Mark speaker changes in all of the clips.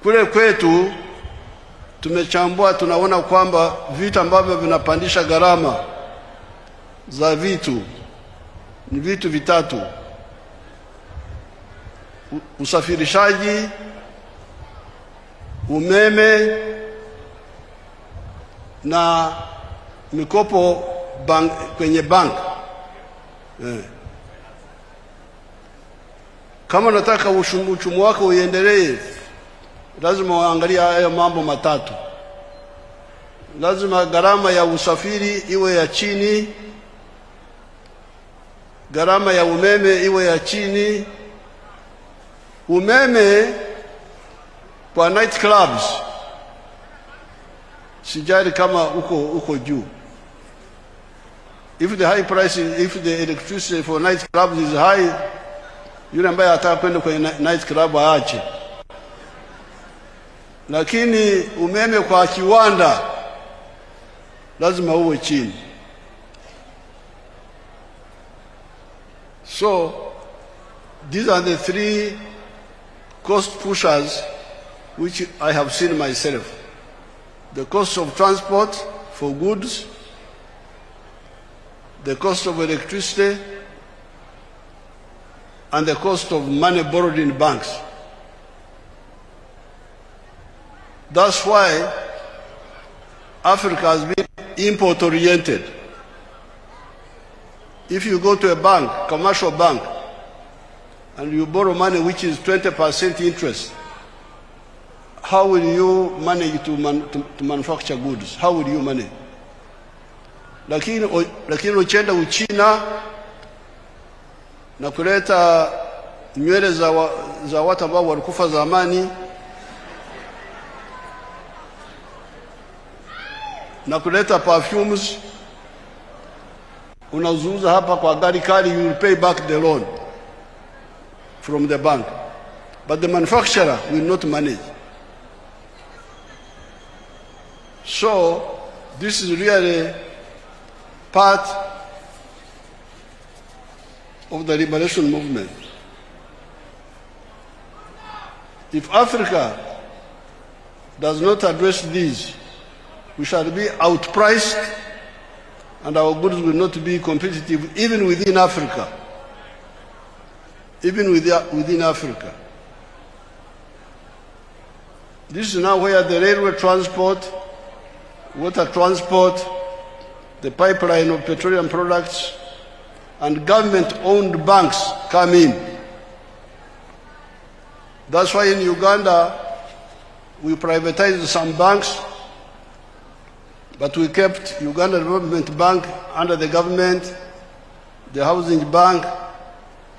Speaker 1: Kule kwetu tumechambua, tunaona kwamba vitu ambavyo vinapandisha gharama za vitu ni vitu vitatu: usafirishaji, umeme na mikopo kwenye bank. Kama unataka uchumi wako uendelee, lazima uangalie haya mambo matatu. Lazima gharama ya usafiri iwe ya chini, gharama ya umeme iwe ya chini. Umeme kwa night clubs sijari kama uko juu. If the electricity for night clubs is high, yule ambaye ataka kwenda kwenye night club aache. Lakini umeme kwa kiwanda lazima uwe chini. So these are the three cost pushers which I have seen myself: the cost of transport for goods, the cost of electricity, and the cost of money borrowed in banks. That's why Africa has been import-oriented. If you go to a bank, commercial bank, and you borrow money which is 20% interest, how will you manage to manufacture goods? How will you manage? Lakini uchenda Uchina na kuleta nywele za watu ambao walikufa zamani, na kuleta perfumes, unazuza hapa kwa gari kali, you will pay back the loan from the bank, but the manufacturer will not manage. So this is really part of the liberation movement. If Africa does not address these, we shall be outpriced and our goods will not be competitive even within Africa. Even within Africa. This is now where the railway transport, water transport, the pipeline of petroleum products, and government-owned banks come in. That's why in Uganda we privatized some banks, but we kept Uganda Development Bank under the government, the Housing Bank,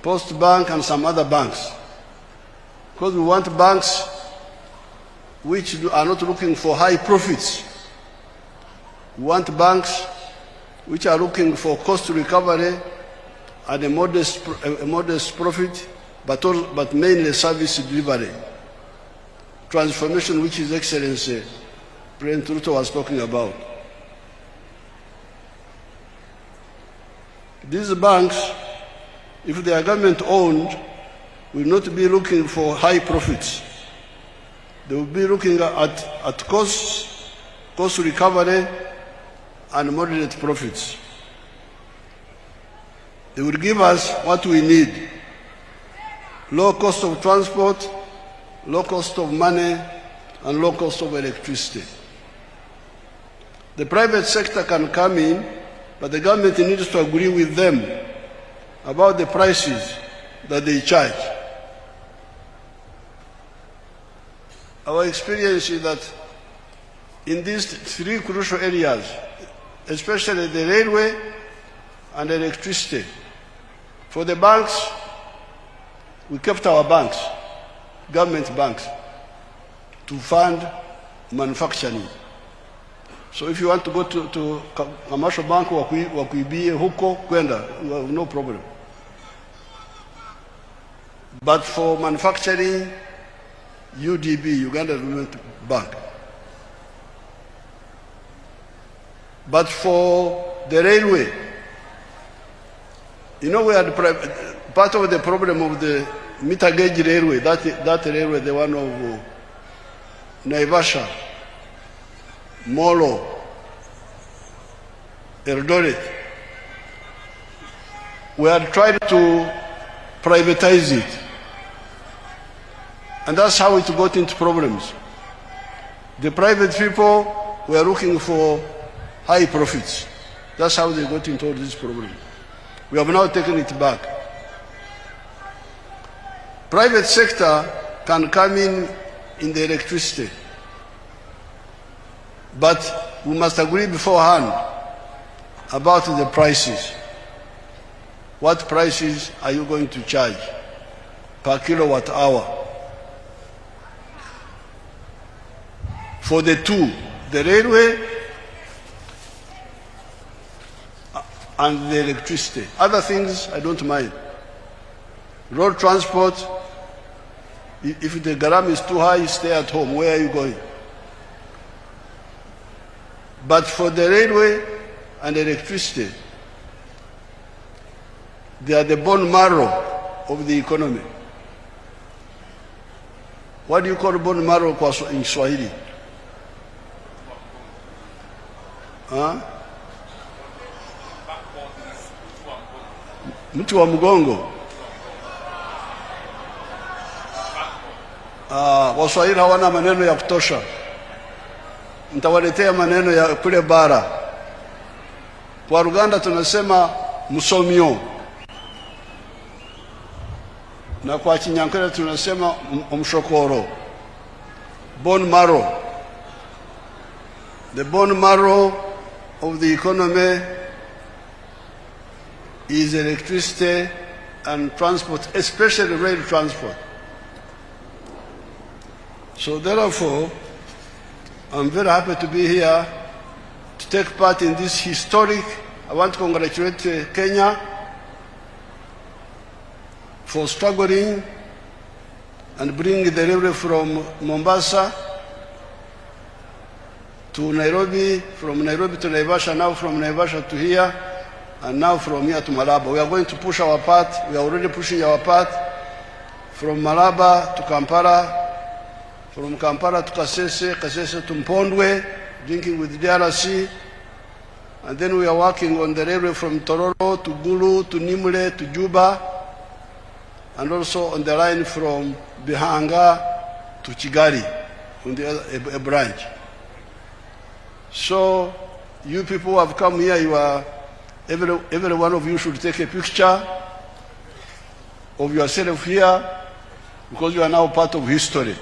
Speaker 1: Post Bank, and some other banks. Because we want banks which are not looking for high profits. We want banks which are looking for cost recovery and a modest profit, but mainly service delivery. Transformation, which His Excellency President Ruto was talking about. These banks, if they are government-owned, will not be looking for high profits. They will be looking at cost recovery, and moderate profits. They will give us what we need: low cost of transport, low cost of money, and low cost of electricity. The private sector can come in, but the government needs to agree with them about the prices that they charge. Our experience is that in these three crucial areas, especially the railway and electricity, for the banks, we kept our banks, government banks, to fund manufacturing. So if you want to go to commercial bank, wakuibie huko kwenda, no problem. But for manufacturing, UDB, Uganda Development Bank. But for the railway, you know, we had part of the problem of the meter gauge railway, that railway, the one of Naivasha, Molo, Eldoret. We had tried to privatize it. And that's how it got into problems. The private people were looking for high profits. That's how they got into all these problems. We have now taken it back. Private sector can come in the electricity. But we must agree beforehand about the prices. What prices are you going to charge per kilowatt hour? For the two, the railway and the electricity. Other things, I don't mind. Road transport, if the garam is too high, stay at home. Where are you going? But for the railway and electricity, they are the bone marrow of the economy. What do you call bone marrow in Swahili? Huh? Mtu wa mgongo. Waswahili hawana maneno ya kutosha. Nitawaletea maneno ya kule bara. Kwa Uganda tunasema musomyo. Na kwa Kinyankole tunasema umshokoro. Bone marrow. The bone marrow of the economy is electricity and transport, especially rail transport. So therefore, I'm very happy to be here to take part in this historic. I want to congratulate Kenya for struggling and bringing the railway from Mombasa to Nairobi, from Nairobi to Naivasha, now from Naivasha to here, and now from here to Malaba. We are going to push our part. We are already pushing our part from Malaba to Kampala, from Kampala to Kasese, Kasese to Mpondwe, drinking with DRC. And then we are working on the railway from Tororo to Gulu to Nimule to Juba, and also on the line from Bihanga to Kigali, on the other, a branch. So you people who have come here, you are, every one of you should take a picture of yourself here, because you are now part of history.